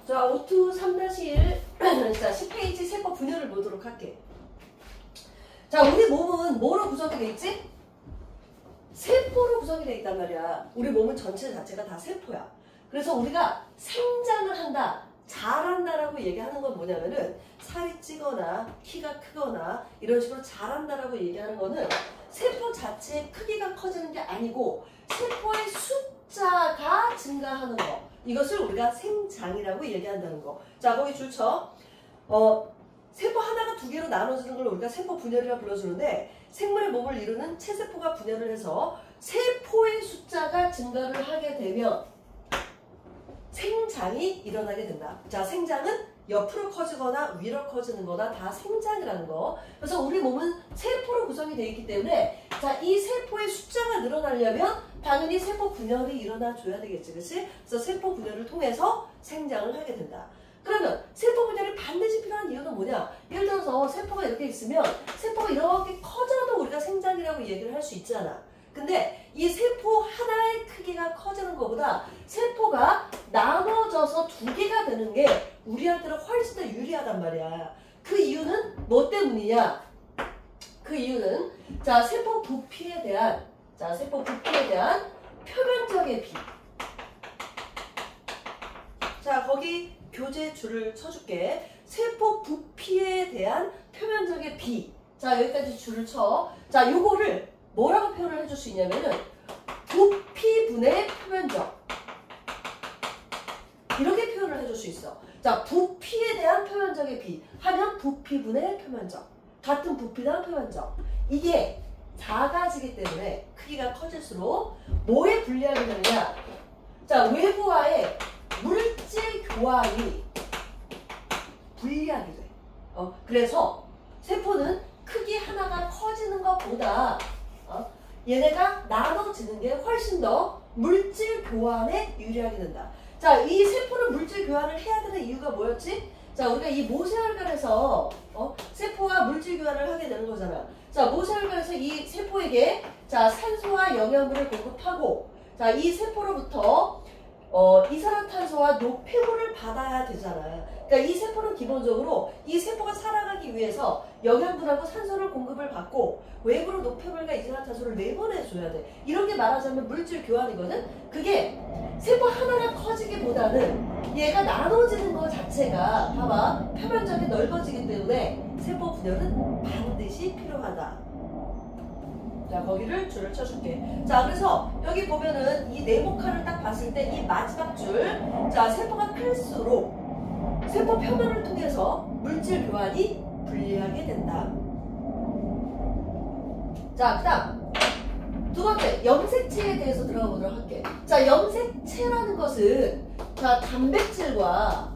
자, 5-2 3-1 자, 10페이지 세포 분열을 보도록 할게. 자, 우리 몸은 뭐로 구성이 돼 있지? 세포로 구성이 돼 있단 말이야. 우리 몸은 전체 자체가 다 세포야. 그래서 우리가 생장을 한다, 잘한다라고 얘기하는 건 뭐냐면은 살이 찌거나 키가 크거나 이런 식으로 잘한다라고 얘기하는 거는 세포 자체의 크기가 커지는 게 아니고 세포의 숫자가 증가하는 거. 이것을 우리가 생장이라고 얘기한다는 거. 자, 거기 줄 쳐. 세포 하나가 두 개로 나눠지는 걸 우리가 세포 분열이라고 불러주는데 생물의 몸을 이루는 체세포가 분열을 해서 세포의 숫자가 증가를 하게 되면 생장이 일어나게 된다. 자, 생장은 옆으로 커지거나 위로 커지는 거다 다 생장이라는 거. 그래서 우리 몸은 세포로 구성이 되어 있기 때문에 자, 이 세포의 숫자가 늘어나려면 당연히 세포 분열이 일어나 줘야 되겠지. 그렇지? 그래서 세포 분열을 통해서 생장을 하게 된다. 그러면 세포 분열이 반드시 필요한 이유는 뭐냐? 예를 들어서 세포가 이렇게 있으면 세포가 이렇게 커져도 우리가 생장이라고 얘기를 할 수 있잖아. 근데 이 세포 하나의 크기가 커지는 것보다 세포가 나눠져서 두 개가 되는 게 우리한테는 훨씬 더 유리하단 말이야. 그 이유는 뭐 때문이냐? 그 이유는 자, 세포 부피에 대한 표면적의 비. 자, 거기 교재 줄을 쳐줄게. 세포 부피에 대한 표면적의 비. 자, 여기까지 줄을 쳐. 자, 요거를 뭐라고 표현을 해줄 수 있냐면은 부피분의 표면적. 이렇게 표현을 해줄 수 있어. 자, 부피에 대한 표면적의 비 하면 부피분의 표면적. 같은 부피당 표면적. 이게 작아지기 때문에 크기가 커질수록 뭐에 불리하게 되느냐? 자, 외부와의 물질 교환이 불리하게 돼. 그래서 세포는 크기 하나가 커지는 것보다 얘네가 나눠지는 게 훨씬 더 물질 교환에 유리하게 된다. 자, 이 세포는 물질 교환을 해야 되는 이유가 뭐였지? 자, 우리가 이 모세혈관에서 세포가 물질 교환을 하게 되는 거잖아. 자, 모세혈관에서 이 세포에게 자, 산소와 영양분을 공급하고 자, 이 세포로부터 이산화탄소와 노폐물을 받아야 되잖아. 그러니까 이 세포는 기본적으로 이 세포가 살아가기 위해서 영양분하고 산소를 공급을 받고 외부로 노폐물과 이산화탄소를 내보내줘야 돼. 이렇게 말하자면 물질 교환이거든. 그게 세포 하나가 커지기보다는 얘가 나눠지는 것 자체가 봐봐 표면적이 넓어지기 때문에 세포 분열은 반드시 필요하다. 자, 거기를 줄을 쳐줄게. 자, 그래서 여기 보면은 이 네모칸을 딱 봤을 때 이 마지막 줄, 자, 세포가 클수록 세포 표면을 통해서 물질 교환이 불리하게 된다. 자, 그 다음 두 번째 염색체에 대해서 들어가 보도록 할게. 자, 염색체라는 것은 자, 단백질과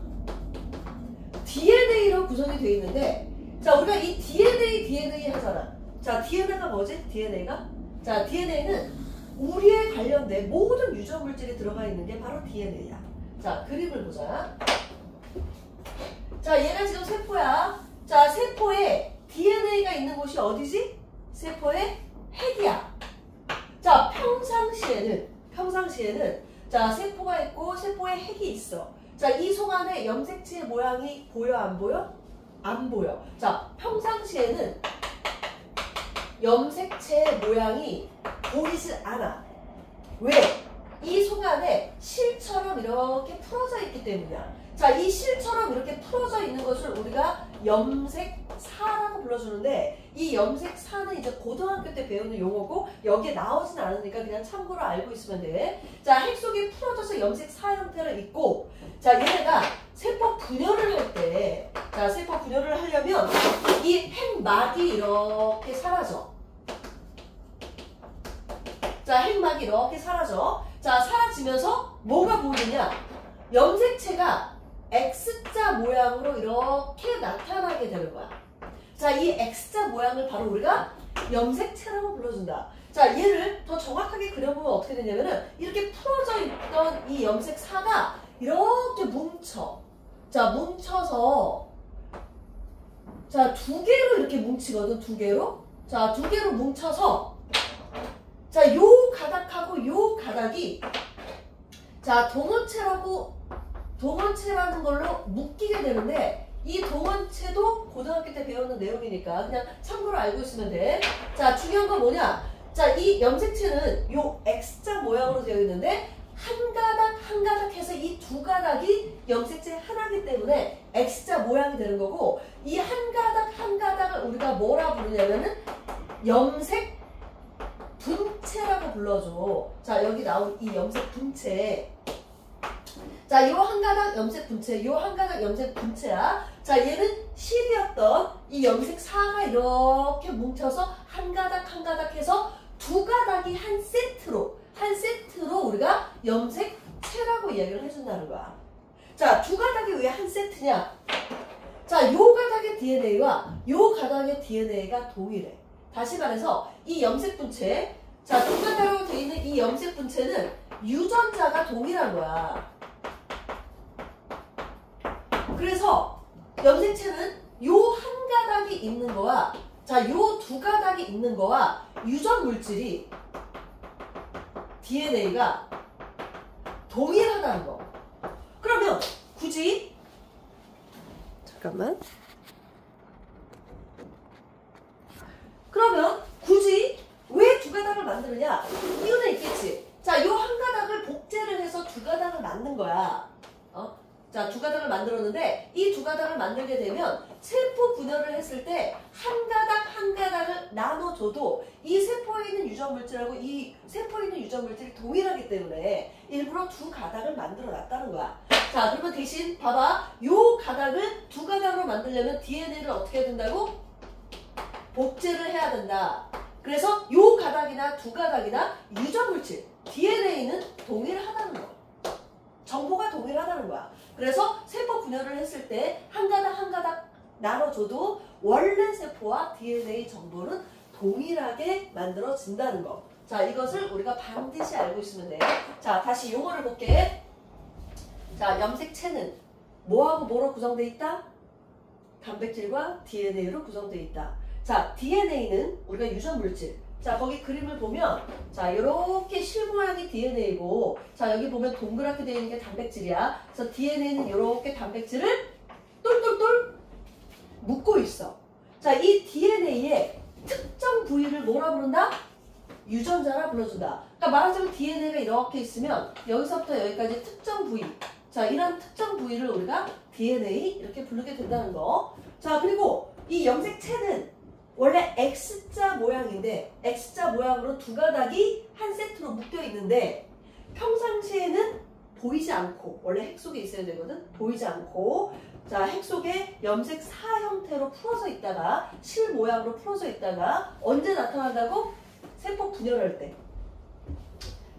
DNA로 구성이 되어 있는데 자, 우리가 이 DNA 하잖아. 자, DNA가 뭐지? DNA가? 자, DNA는 우리에 관련된 모든 유전 물질이 들어가 있는 게 바로 DNA야. 자, 그림을 보자. 자, 얘가 지금 세포야. 자, 세포에 DNA가 있는 곳이 어디지? 세포의 핵이야. 자, 평상시에는 자, 세포가 있고 세포에 핵이 있어. 자, 이 속 안에 염색체의 모양이 보여, 안 보여? 안 보여. 자, 평상시에는 염색체의 모양이 보이지 않아. 왜? 이 속 안에 실처럼 이렇게 풀어져 있기 때문이야. 자, 이 실처럼 이렇게 풀어져 있는 것을 우리가 염색사라고 불러주는데 이 염색사는 이제 고등학교 때 배우는 용어고 여기에 나오진 않으니까 그냥 참고로 알고 있으면 돼. 자, 핵 속이 풀어져서 염색사 형태를 입고 자, 얘네가 세포 분열을 할 때 자, 세포 분열을 하려면 이 핵막이 이렇게 사라져. 자, 핵막이 이렇게 사라져. 자, 사라지면서 뭐가 보이느냐? 염색체가 X자 모양으로 이렇게 나타나게 되는 거야. 자, 이 X자 모양을 바로 우리가 염색체라고 불러준다. 자, 얘를 더 정확하게 그려보면 어떻게 되냐면은 이렇게 풀어져 있던 이 염색사가 이렇게 뭉쳐. 자, 뭉쳐서 자, 두 개로 이렇게 뭉치거든. 두 개로. 자, 두 개로 뭉쳐서 자, 요 가닥하고 요 가닥이 자, 동호체라고 동원체라는 걸로 묶이게 되는데 이 동원체도 고등학교 때 배웠는 내용이니까 그냥 참고로 알고 있으면 돼. 자, 중요한 건 뭐냐? 자, 이 염색체는 요 X자 모양으로 되어 있는데 한 가닥 한 가닥 해서 이 두 가닥이 염색체 하나이기 때문에 X자 모양이 되는 거고, 이 한 가닥 한 가닥을 우리가 뭐라 부르냐면은 염색 분체라고 불러줘. 자, 여기 나온 이 염색 분체. 자, 요 한 가닥 염색 분체, 요 한 가닥 염색 분체야. 자, 얘는 실이었던 이 염색 사가 이렇게 뭉쳐서 한 가닥 한 가닥 해서 두 가닥이 한 세트로 우리가 염색체라고 이야기를 해준다는 거야. 자, 두 가닥이 왜 한 세트냐? 자, 요 가닥의 DNA와 요 가닥의 DNA가 동일해. 다시 말해서 이 염색 분체, 자, 두 가닥으로 되어 있는 이 염색 분체는 유전자가 동일한 거야. 그래서 염색체는 요 한 가닥이 있는 거와, 자, 요 두 가닥이 있는 거와 유전 물질이 DNA가 동일하다는 거. 그러면 굳이, 잠깐만. 그러면 굳이 왜 두 가닥을 만드느냐? 이유는 있겠지. 자, 요 한 가닥을 복제를 해서 두 가닥을 만든 거야. 자, 두 가닥을 만들었는데 이 두 가닥을 만들게 되면 세포 분열을 했을 때 한 가닥 한 가닥을 나눠줘도 이 세포에 있는 유전 물질하고 이 세포에 있는 유전 물질이 동일하기 때문에 일부러 두 가닥을 만들어 놨다는 거야. 자, 그러면 대신 봐봐. 요 가닥을 두 가닥으로 만들려면 DNA를 어떻게 해야 된다고? 복제를 해야 된다. 그래서 요 가닥이나 두 가닥이나 유전 물질, DNA는 동일하다는 거. 정보가 동일하다는 거야. 그래서 세포 분열을 했을 때 한 가닥 한 가닥 나눠줘도 원래 세포와 DNA 정보는 동일하게 만들어진다는 거. 자, 이것을 우리가 반드시 알고 있으면 돼. 자, 다시 용어를 볼게. 자, 염색체는 뭐하고 뭐로 구성되어 있다? 단백질과 DNA로 구성되어 있다. 자, DNA는 우리가 유전 물질. 자, 거기 그림을 보면, 자, 요렇게 실 모양이 DNA고, 자, 여기 보면 동그랗게 되어 있는 게 단백질이야. 그래서 DNA는 요렇게 단백질을 똘똘똘 묶고 있어. 자, 이 DNA의 특정 부위를 뭐라 부른다? 유전자라 불러준다. 그러니까 말하자면 DNA가 이렇게 있으면 여기서부터 여기까지 특정 부위. 자, 이런 특정 부위를 우리가 DNA 이렇게 부르게 된다는 거. 자, 그리고 이 염색체는 원래 X자 모양인데 X자 모양으로 두 가닥이 한 세트로 묶여 있는데 평상시에는 보이지 않고, 원래 핵 속에 있어야 되거든. 보이지 않고, 자, 핵 속에 염색 사 형태로 풀어져 있다가 실 모양으로 풀어져 있다가 언제 나타난다고? 세포 분열할 때.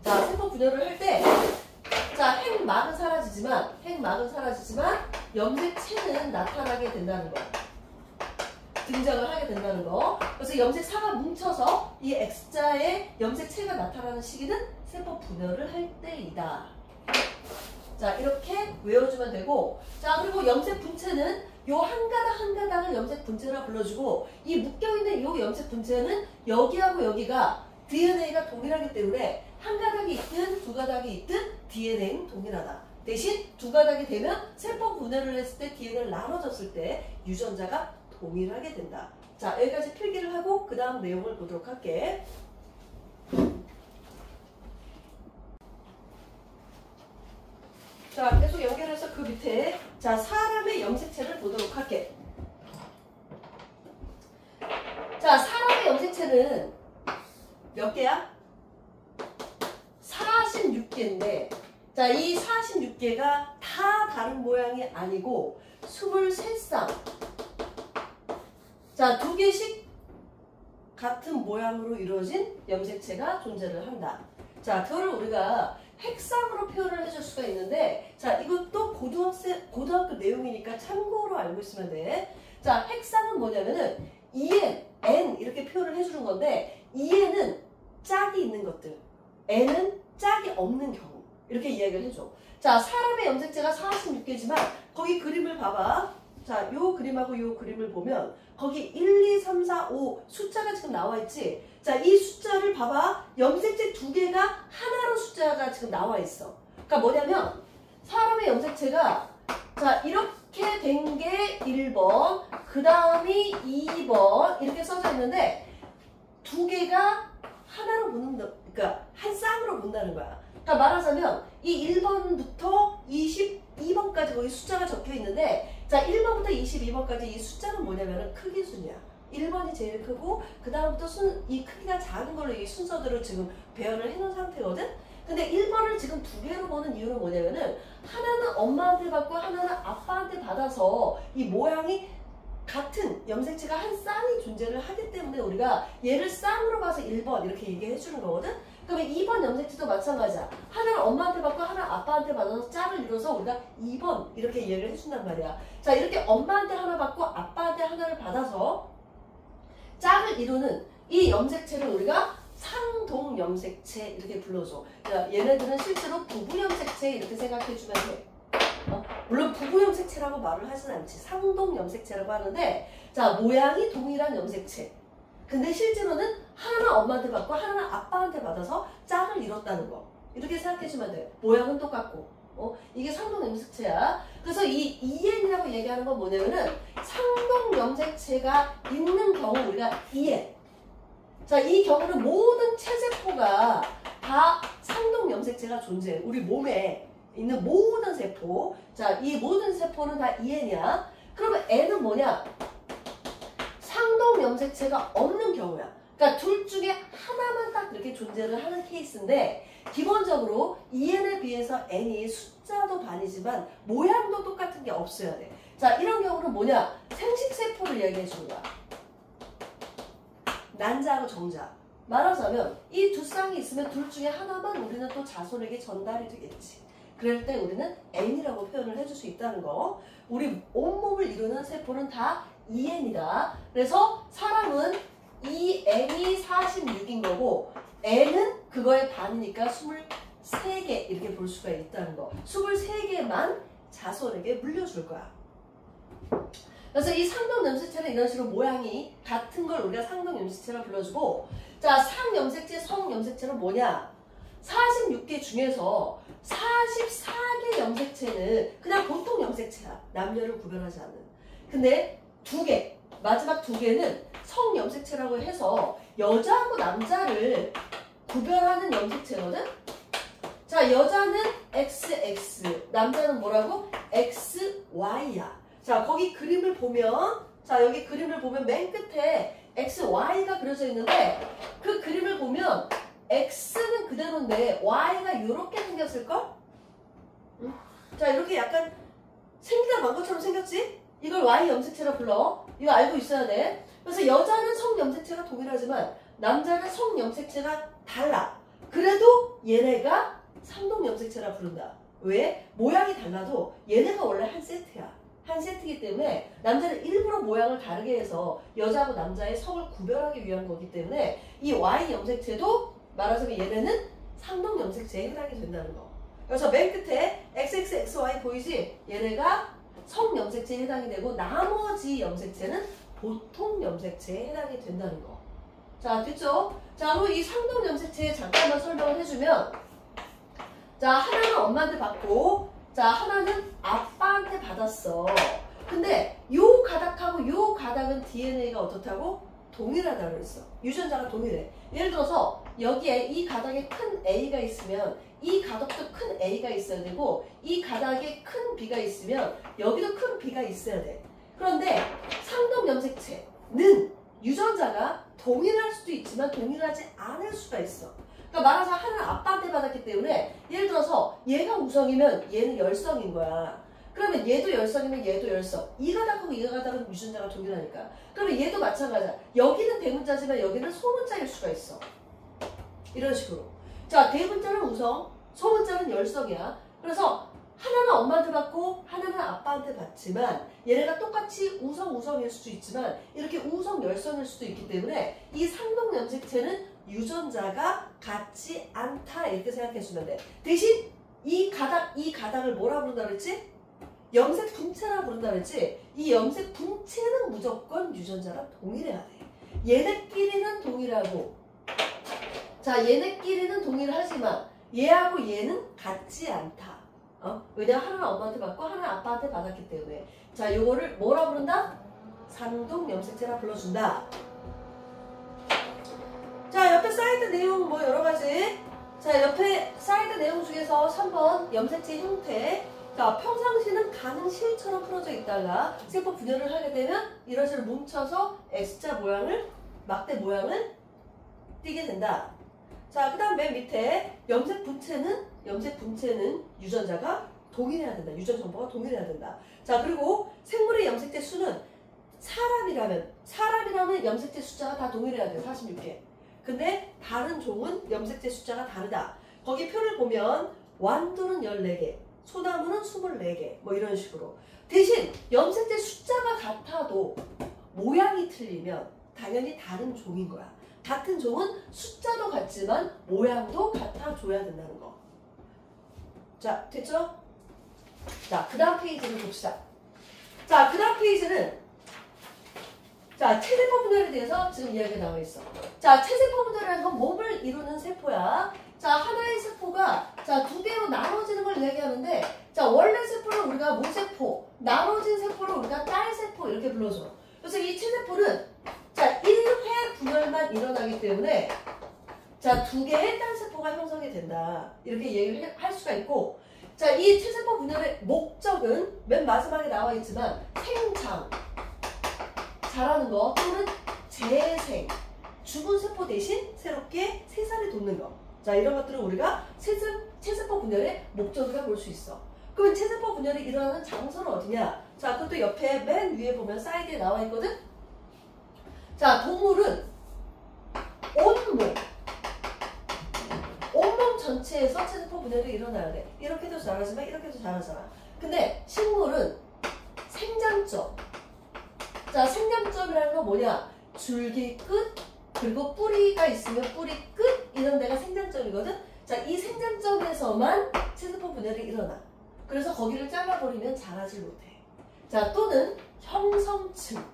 자, 세포 분열을 할 때, 자, 핵막은 사라지지만 염색체는 나타나게 된다는 거. 등장을 하게 된다는 거. 그래서 염색사가 뭉쳐서 이 X자의 염색체가 나타나는 시기는 세포 분열을 할 때이다. 자, 이렇게 외워주면 되고, 자, 그리고 염색 분체는 요 한 가닥 한 가닥을 염색 분체라 불러주고, 이 묶여있는 요 염색 분체는 여기하고 여기가 DNA가 동일하기 때문에 한 가닥이 있든 두 가닥이 있든 DNA는 동일하다. 대신 두 가닥이 되면 세포 분열을 했을 때 DNA를 나눠졌을 때 유전자가 동일하게 된다. 자, 여기까지 필기를 하고 그 다음 내용을 보도록 할게. 자, 계속 연결해서 그 밑에, 자, 사람의 염색체를 보도록 할게. 자, 사람의 염색체는 몇 개야? 46개인데, 자, 이 46개가 다 다른 모양이 아니고 23쌍. 자, 두 개씩 같은 모양으로 이루어진 염색체가 존재를 한다. 자, 그거를 우리가 핵상으로 표현을 해줄 수가 있는데, 자, 이것도 고등학교 내용이니까 참고로 알고 있으면 돼. 자, 핵상은 뭐냐면은 EN, N 이렇게 표현을 해주는 건데, EN은 짝이 있는 것들, N은 짝이 없는 경우 이렇게 이야기를 해줘. 자, 사람의 염색체가 46개지만 거기 그림을 봐봐. 자, 요 그림하고 요 그림을 보면 거기 1, 2, 3, 4, 5 숫자가 지금 나와 있지. 자, 이 숫자를 봐봐. 염색체 두 개가 하나로 숫자가 지금 나와 있어. 그러니까 뭐냐면 사람의 염색체가 자 이렇게 된 게 1번, 그 다음이 2번 이렇게 써져 있는데 두 개가 하나로 붙는다. 그러니까 한 쌍으로 본다는 거야. 그러니까 말하자면 이 1번부터 22번까지 거기 숫자가 적혀 있는데 자 1번부터 22번까지 이 숫자는 뭐냐면 크기 순이야. 1번이 제일 크고 그 다음부터 이 크기가 작은 걸로 이 순서대로 지금 배열을 해놓은 상태거든. 근데 1번을 지금 두 개로 보는 이유는 뭐냐면은 하나는 엄마한테 받고 하나는 아빠한테 받아서 이 모양이 같은 염색체가 한 쌍이 존재를 하기 때문에 우리가 얘를 쌍으로 봐서 1번 이렇게 얘기해 주는 거거든. 그러면 2번 염색체도 마찬가지야. 하나는 엄마한테 받고 하나는 아빠한테 받아서 짝을 이뤄서 우리가 2번 이렇게 이해를 해준단 말이야. 자 이렇게 엄마한테 하나 받고 아빠한테 하나를 받아서 짝을 이루는 이 염색체를 우리가 상동 염색체 이렇게 불러줘. 자, 얘네들은 실제로 부부 염색체 이렇게 생각해주면 돼. 물론 부부 염색체라고 말을 하진 않지. 상동 염색체라고 하는데 자 모양이 동일한 염색체. 근데 실제로는 하나는 엄마한테 받고 하나는 아빠한테 받아서 짝을 이뤘다는 거. 이렇게 생각해주면 돼. 모양은 똑같고. 이게 상동 염색체야. 그래서 이 EN이라고 얘기하는 건 뭐냐면은 상동 염색체가 있는 경우 우리가 EN. 자, 이 경우는 모든 체세포가 다 상동 염색체가 존재해. 우리 몸에 있는 모든 세포. 자, 이 모든 세포는 다 EN이야. 그러면 N은 뭐냐? 상동 염색체가 없는 경우야. 그러니까 둘 중에 하나만 딱 이렇게 존재를 하는 케이스인데 기본적으로 EN에 비해서 N이 숫자도 반이지만 모양도 똑같은 게 없어야 돼. 자, 이런 경우는 뭐냐? 생식세포를 얘기해 주는 거야. 난자하고 정자. 말하자면 이 두 쌍이 있으면 둘 중에 하나만 우리는 또 자손에게 전달이 되겠지. 그럴 때 우리는 N이라고 표현을 해줄 수 있다는 거. 우리 온몸을 이루는 세포는 다 EN이다. 그래서 사람은 EN이 46인 거고 N은 그거의 반이니까 23개 이렇게 볼 수가 있다는 거. 23개만 자손에게 물려줄 거야. 그래서 이 상동 염색체는 이런 식으로 모양이 같은 걸 우리가 상동 염색체라 불러주고 자 상염색체, 성염색체는 뭐냐? 46개 중에서 44개 염색체는 그냥 보통 염색체야. 남녀를 구별하지 않는. 근데 두 개, 마지막 두 개는 성염색체라고 해서 여자하고 남자를 구별하는 염색체거든? 자 여자는 XX, 남자는 뭐라고? XY야. 자, 거기 그림을 보면, 자, 여기 그림을 보면 맨 끝에 XY가 그려져 있는데, 그 그림을 보면, X는 그대로인데, Y가 이렇게 생겼을걸? 응? 자, 이렇게 약간 생기다 만 것처럼 생겼지? 이걸 Y 염색체라 불러. 이거 알고 있어야 돼. 그래서 여자는 성 염색체가 동일하지만, 남자는 성 염색체가 달라. 그래도 얘네가 상동 염색체라 부른다. 왜? 모양이 달라도 얘네가 원래 한 세트야. 한 세트이기 때문에 남자는 일부러 모양을 다르게 해서 여자하고 남자의 성을 구별하기 위한 거기 때문에 이 Y 염색체도 말하자면 얘네는 상동 염색체에 해당이 된다는 거. 그래서 맨 끝에 XXXY 보이지? 얘네가 성 염색체에 해당이 되고 나머지 염색체는 보통 염색체에 해당이 된다는 거. 자, 됐죠? 자, 그럼 이 상동 염색체 잠깐만 설명을 해주면 자, 하나는 엄마한테 받고 자, 하나는 아빠한테 받았어. 근데 요 가닥하고 요 가닥은 DNA가 어떻다고? 동일하다고 그랬어. 유전자가 동일해. 예를 들어서 여기에 이 가닥에 큰 A가 있으면 이 가닥도 큰 A가 있어야 되고 이 가닥에 큰 B가 있으면 여기도 큰 B가 있어야 돼. 그런데 상동 염색체는 유전자가 동일할 수도 있지만 동일하지 않을 수가 있어. 그러니까 말하자면 하나는 아빠한테 받았기 때문에 예를 들어서 얘가 우성이면 얘는 열성인 거야. 그러면 얘도 열성이면 얘도 열성. 이 가닥하고 이 가닥은 유전자가 동일하니까. 그러면 얘도 마찬가지야. 여기는 대문자지만 여기는 소문자일 수가 있어. 이런 식으로. 자, 대문자는 우성, 소문자는 열성이야. 그래서 하나는 엄마한테 받고 하나는 아빠한테 받지만 얘네가 똑같이 우성일 수도 있지만 이렇게 우성, 열성일 수도 있기 때문에 이 상동 염색체는 유전자가 같지 않다 이렇게 생각해주면 돼. 대신 이 가닥을 뭐라 부른다 그랬지? 염색 분체라 부른다 그랬지? 이 염색 분체는 무조건 유전자랑 동일해야 돼. 얘네끼리는 동일하고 자 얘네끼리는 동일하지만 얘하고 얘는 같지 않다. 왜냐면 하나는 엄마한테 받고 하나는 아빠한테 받았기 때문에. 자, 요거를 뭐라 부른다? 상동 염색체라 불러준다. 자, 옆에 사이드 내용 뭐 여러 가지. 자, 옆에 사이드 내용 중에서 3번 염색체 형태. 자, 평상시는 가는 실처럼 풀어져 있다가 세포 분열을 하게 되면 이런 식으로 뭉쳐서 X자 모양을, 막대 모양을 띠게 된다. 자, 그 다음 맨 밑에 염색 분체는 유전자가 동일해야 된다. 유전 정보가 동일해야 된다. 자, 그리고 생물의 염색체 수는 사람이라면 염색체 숫자가 다 동일해야 돼. 46개. 근데 다른 종은 염색체 숫자가 다르다. 거기 표를 보면 완돌은 14개, 소나무는 24개, 뭐 이런 식으로. 대신 염색체 숫자가 같아도 모양이 틀리면 당연히 다른 종인 거야. 같은 종은 숫자도 같지만 모양도 같아줘야 된다는 거. 자, 됐죠? 자, 그 다음 페이지를 봅시다. 자, 그 다음 페이지는 자, 체세포 분열에 대해서 지금 이야기가 나와 있어. 자, 체세포 분열이라는 건 몸을 이루는 세포야. 자, 하나의 세포가 자, 두 개로 나눠지는 걸 이야기하는데, 자, 원래 세포를 우리가 모세포, 나눠진 세포를 우리가 딸세포 이렇게 불러줘. 그래서 이 체세포는 자, 1회 분열만 일어나기 때문에 자, 두 개의 딸세포가 형성이 된다. 이렇게 얘기를 할 수가 있고, 자, 이 체세포 분열의 목적은 맨 마지막에 나와 있지만 생장, 자라는 거 또는 재생, 죽은 세포 대신 새롭게 새살이 돋는 거. 자, 이런 것들은 우리가 체세포 분열의 목적이라 볼 수 있어. 그러면 체세포 분열이 일어나는 장소는 어디냐? 자, 그것도 옆에 맨 위에 보면 사이드에 나와 있거든? 자, 동물은 온몸 전체에서 체세포 분열이 일어나야 돼. 이렇게도 자라지만 이렇게도 자라잖아. 근데 식물은 생장점. 자, 생장점이라는 건 뭐냐? 줄기 끝, 그리고 뿌리가 있으면 뿌리 끝, 이런 데가 생장점이거든? 자, 이 생장점에서만 체세포 분열이 일어나. 그래서 거기를 잘라버리면 자라질 못해. 자, 또는 형성층.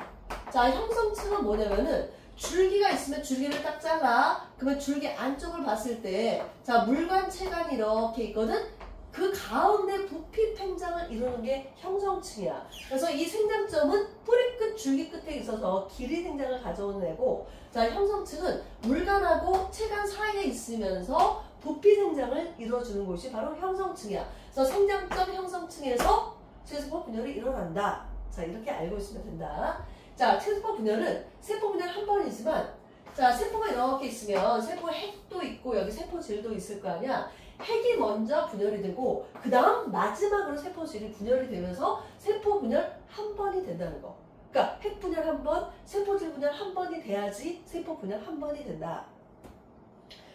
자, 형성층은 뭐냐면은 줄기가 있으면 줄기를 딱 잘라. 그러면 줄기 안쪽을 봤을 때, 자, 물관, 체관이 이렇게 있거든? 그 가운데 부피 팽장을 이루는 게 형성층이야. 그래서 이 생장점은 뿌리 끝, 줄기 끝에 있어서 길이 생장을 가져오는 애고, 자, 형성층은 물관하고 체관 사이에 있으면서 부피 생장을 이루어주는 곳이 바로 형성층이야. 그래서 생장점 형성층에서 체세포 분열이 일어난다. 자, 이렇게 알고 있으면 된다. 자, 체세포 분열은 세포 분열 한 번이지만, 자, 세포가 이렇게 있으면 세포 핵도 있고 여기 세포질도 있을 거 아니야. 핵이 먼저 분열이 되고 그 다음 마지막으로 세포질이 분열이 되면서 세포 분열 한 번이 된다는 거. 그러니까 핵 분열 한 번, 세포질 분열 한 번이 돼야지 세포 분열 한 번이 된다.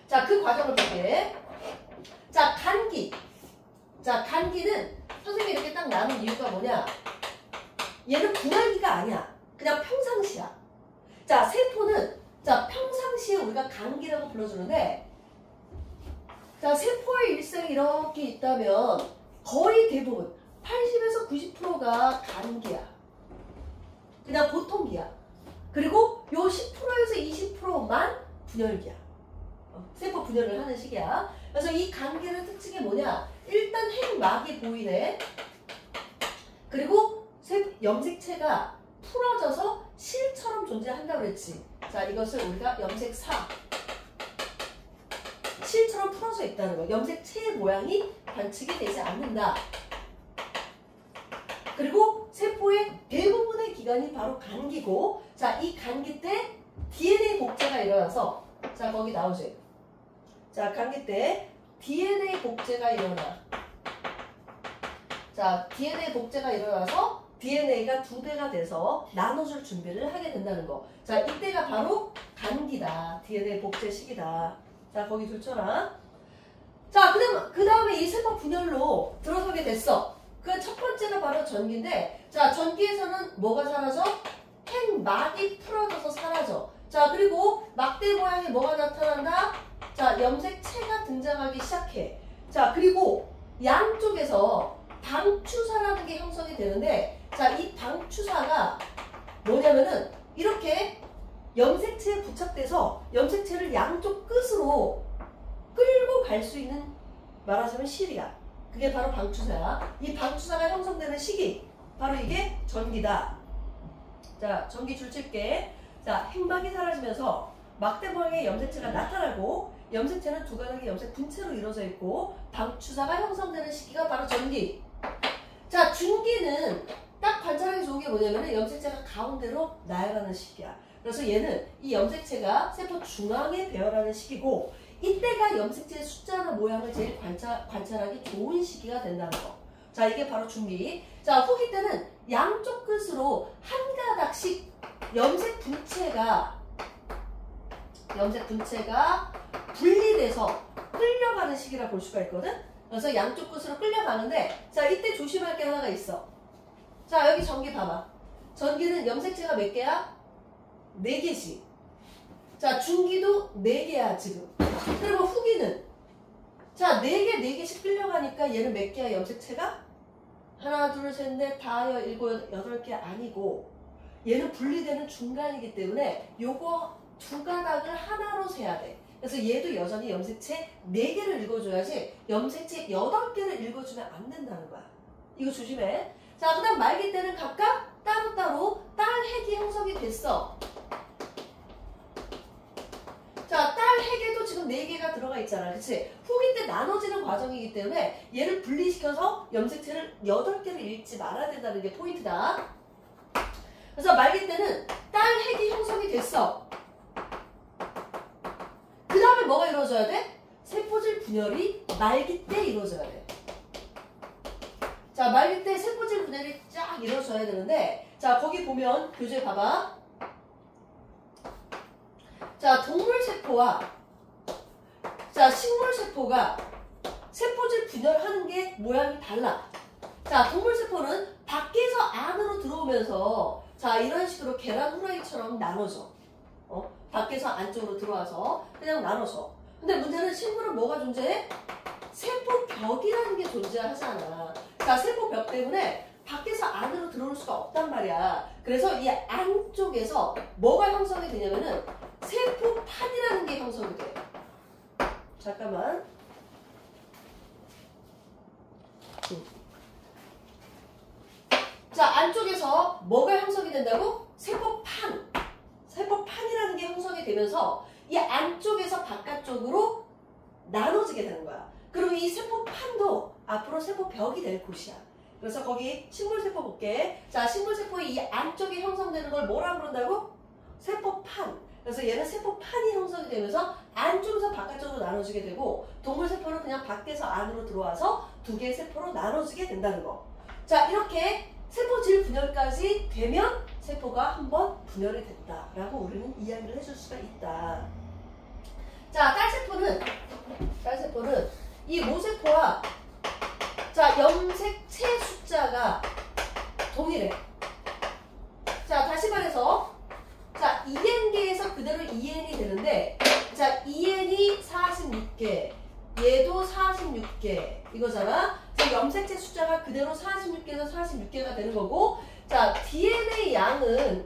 자, 그 과정을 볼게. 자, 간기. 자, 간기는 선생님이 이렇게 딱 나눈 이유가 뭐냐? 얘는 분열기가 아니야. 그냥 평상시야. 자, 세포는 자, 평상시에 우리가 간기라고 불러주는데, 자, 세포의 일생이 이렇게 있다면 거의 대부분 80에서 90%가 간기야. 그냥 보통기야. 그리고 요 10%에서 20%만 분열기야. 세포 분열을 하는 시기야. 그래서 이 간기의 특징이 뭐냐? 일단 핵막이 보이네. 그리고 염색체가 풀어져서 실처럼 존재한다고 그랬지. 자, 이것을 우리가 염색사. 실처럼 풀어져 있다는 거. 염색체의 모양이 관측이 되지 않는다. 그리고 세포의 대부분의 기관이 바로 간기고, 자, 이 간기 때 DNA 복제가 일어나서, 자, 거기 나오지. 자, 간기 때 DNA 복제가 일어나. 자, DNA 복제가 일어나서 DNA가 2배가 돼서 나눠줄 준비를 하게 된다는 거. 자, 이때가 바로 간기다. DNA 복제 시기다. 자, 거기 둘쳐라. 자, 그 다음에 이 세포 분열로 들어서게 됐어. 그 첫 번째가 바로 전기인데, 자, 전기에서는 뭐가 사라져? 핵막이 풀어져서 사라져. 자, 그리고 막대 모양의 뭐가 나타난다? 자, 염색체가 등장하기 시작해. 자, 그리고 양쪽에서 방추사라는 게 형성이 되는데, 자, 이 방추사가 뭐냐면은 이렇게 염색체에 부착돼서 염색체를 양쪽 끝으로 끌고 갈 수 있는, 말하자면 실이야. 그게 바로 방추사야. 이 방추사가 형성되는 시기, 바로 이게 전기다. 자, 전기 줄 칠게. 자, 핵막이 사라지면서 막대 모양의 염색체가 나타나고, 염색체는 두 가닥의 염색 분체로 이루어져 있고, 방추사가 형성되는 시기가 바로 전기. 자, 준기는 딱 관찰하기 좋은 게 뭐냐면 염색체가 가운데로 나열하는 시기야. 그래서 얘는 이 염색체가 세포 중앙에 배열하는 시기고, 이때가 염색체의 숫자나 모양을 제일 관찰하기 좋은 시기가 된다는 거. 자, 이게 바로 준기. 자, 후기 때는 양쪽 끝으로 한 가닥씩 염색 분체가 분리돼서 끌려가는 시기라 볼 수가 있거든. 그래서 양쪽 끝으로 끌려가는데, 자, 이때 조심할 게 하나가 있어. 자, 여기 전기 봐봐. 전기는 염색체가 몇 개야? 4개씩. 자, 준기도 4개야 지금. 그리고 후기는, 자, 4개씩 끌려가니까 얘는 몇 개야 염색체가? 하나, 둘, 셋, 넷, 다, 일곱, 8개 아니고, 얘는 분리되는 중간이기 때문에 요거 두 가닥을 하나로 세야 돼. 그래서 얘도 여전히 염색체 4개를 읽어줘야지 염색체 8개를 읽어주면 안 된다는 거야. 이거 조심해. 자, 그 다음 말기 때는 각각 따로따로 딸 핵이 형성이 됐어. 자, 딸 핵에도 지금 4개가 들어가 있잖아. 그치? 후기 때 나눠지는 과정이기 때문에 얘를 분리시켜서 염색체를 8개를 읽지 말아야 된다는 게 포인트다. 그래서 말기 때는 딸 핵이 형성이 됐어. 그 다음에 뭐가 이루어져야 돼? 세포질 분열이 말기 때 이루어져야 돼. 자, 말기 때 세포질 분열이 쫙 이루어져야 되는데, 자, 거기 보면 교재 봐봐. 자, 동물세포와 자, 식물세포가 세포질 분열하는 게 모양이 달라. 자, 동물세포는 밖에서 안으로 들어오면서 자, 이런 식으로 계란 후라이처럼 나눠져. 밖에서 안쪽으로 들어와서 그냥 나눠서. 근데 문제는 식물은 뭐가 존재해? 세포벽이라는 게 존재하잖아. 자, 세포벽 때문에 밖에서 안으로 들어올 수가 없단 말이야. 그래서 이 안쪽에서 뭐가 형성이 되냐면은 세포판이라는 게 형성이 돼. 잠깐만. 자, 안쪽에서 뭐가 형성이 된다고? 세포판. 세포판이라는 게 형성이 되면서 이 안쪽에서 바깥쪽으로 나눠지게 되는 거야. 그리고 이 세포판도 앞으로 세포벽이 될 곳이야. 그래서 거기 식물세포 볼게. 자, 식물세포의 이 안쪽에 형성되는 걸 뭐라 부른다고? 세포판. 그래서 얘는 세포판이 형성이 되면서 안쪽에서 바깥쪽으로 나눠지게 되고, 동물세포는 그냥 밖에서 안으로 들어와서 2개의 세포로 나눠지게 된다는 거. 자, 이렇게 세포질 분열까지 되면 세포가 한번 분열이 됐다라고 우리는 이야기를 해줄 수가 있다. 자, 딸세포는 이 모세포와 자, 염색체 숫자가 동일해. 자, 다시 말해서 자, 2n개에서 그대로 2n이 되는데, 자, 2n이 46개, 얘도 46개 이거잖아. 자, 염색체 숫자가 그대로 46개에서 46개가 되는 거고, 자, DNA 양은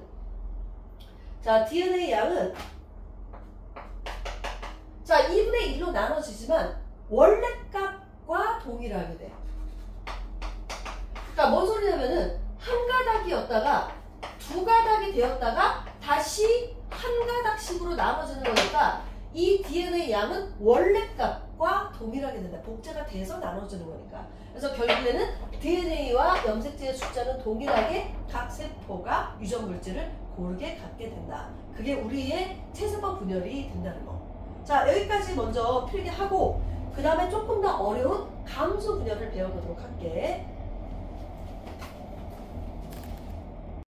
자, 2분의 1로 나눠지지만 원래 값과 동일하게 돼. 그러니까 뭔 소리냐면은 한 가닥이었다가 2가닥이 되었다가 다시 한 가닥씩으로 나눠지는 거니까 이 DNA 양은 원래 값과 동일하게 된다. 복제가 돼서 나눠지는 거니까. 그래서 결국에는 DNA와 염색체의 숫자는 동일하게 각 세포가 유전 물질을 고르게 갖게 된다. 그게 우리의 체세포 분열이 된다는 거. 자, 여기까지 먼저 필기하고 그 다음에 조금 더 어려운 감수 분열을 배워보도록 할게.